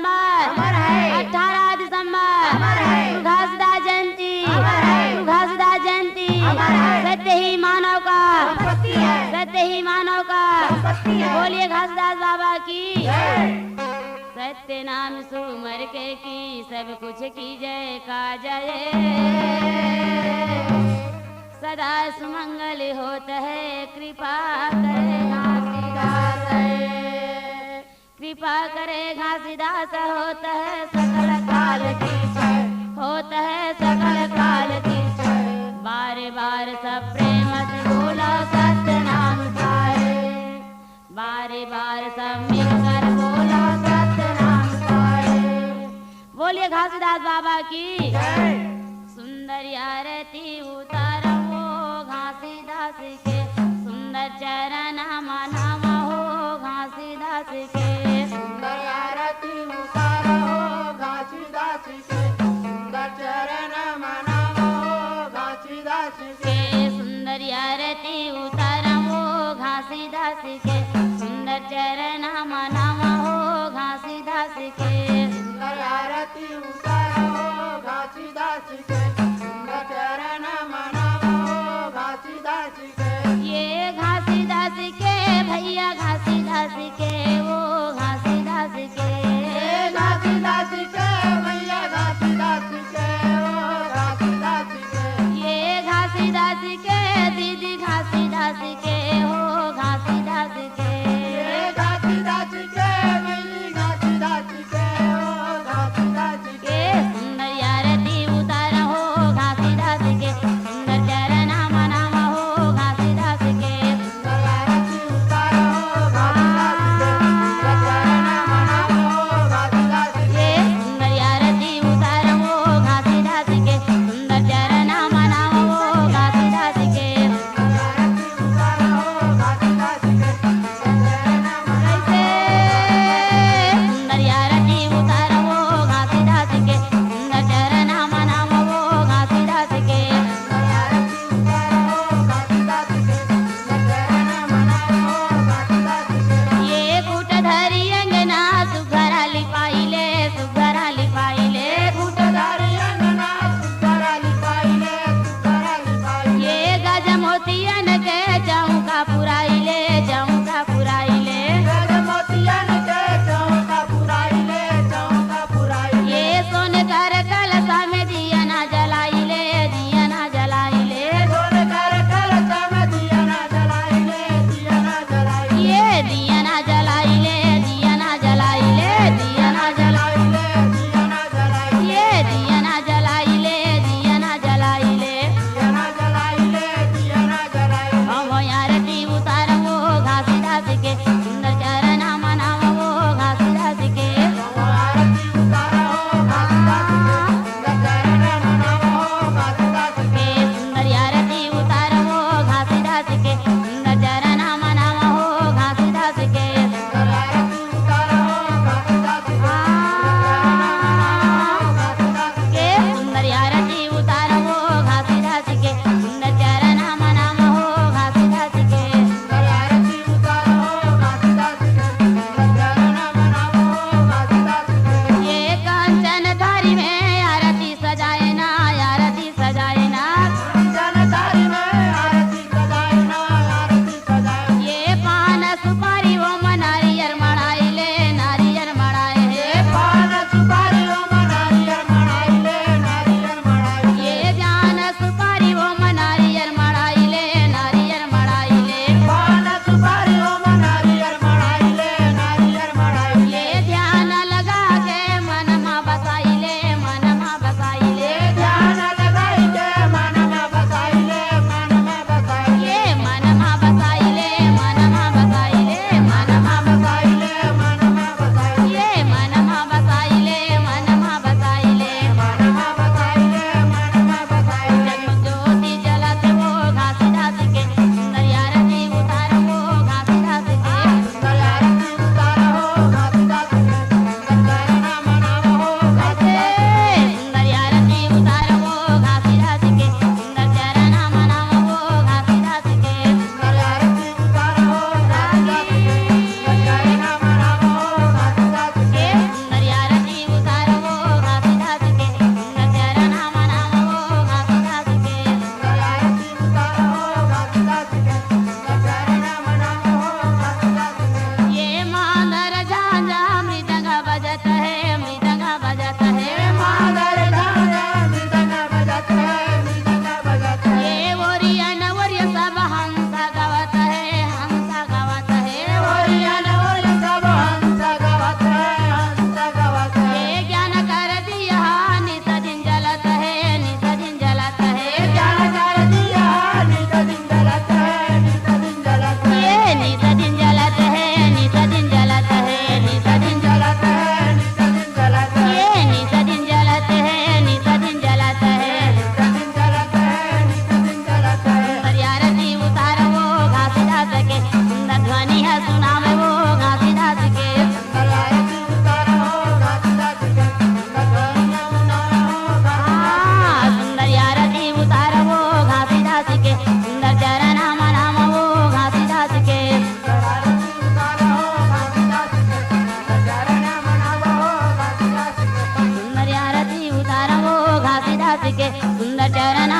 दिसंबर 18 दिसंबर घासीदास जयंती घासीदास जयंती सत्य ही मानव का सत्य ही मानव का बोलिए घासीदास बाबा की सत्य नाम सुमर के की सब कुछ की जय का जय सदा सुमंगल होता है कृपा करे घासीदास कृपा करे घासीदास होता है सकल काल की होता है सकल काल की बार बार सब प्रेम से बोला सत्य नाम सारे बार बार सब मिलकर बोला सत्य नाम सारे बोलिए घासीदास बाबा की सुंदर आरती उतारो घासीदास के सुंदर चरण नामा हो घासीदास के सुंदर आरती उतारो घासीदास के सुंदर चरण मनावो घासीदास के सुंदर आरती उतारो घासीदास के सुंदर चरण मनावा हो घासीदास के सुंदर आरती उतारो घासीदास के सुंदर चरण मनावो घासीदास के ये घासीदास के भैया घासीदास के वो घासीदास के घासीदास के भैया घासीदास के ओ घासीदास के ये घासीदास के दीदी घासीदास के हो घासीदास के घासीदास के भैया घासीदास के ओ घासीदास के सुंदर आरती उतारा हो घासीदास के सुंदर चरण मनावा हो घासीदास के सुंदर आरती उतारो घासीदास के है मृदंग बजत है मादर ढाया मृदंग बजत है मृदंग बजत है ये ओरियन ओरिय सब हंस गवत है हंस गवत है ओरियन ओर सब हंस गवत है हंस गवत है ये ज्ञान कर दिया नित दिन जलत है नित दिन जलत है ज्ञान कर दिया नित दिन जलत है नित दिन जलत है ये नित दिन जलत है नित दिन जलत है नित दिन जलत है नित दिन जलत है ये नित दिन जलत है नित दिन जलत है नित दिन जलत है नित दिन जलत है सुंदर आरती उतार वो घासीदास के सुंदर ध्वनि है सुनावे वो घासीदास के आरती उतारो घासीदास के ध्वनिया उतारो हाँ, सुंदर आरती उतार वो घासीदास के सुंदर चरण नाम वो घासीदास के आरती उतारो घासीदास के चरण मनावो घासीदास के सुंदर आरती उतार वो घासीदास के सुंदर चरण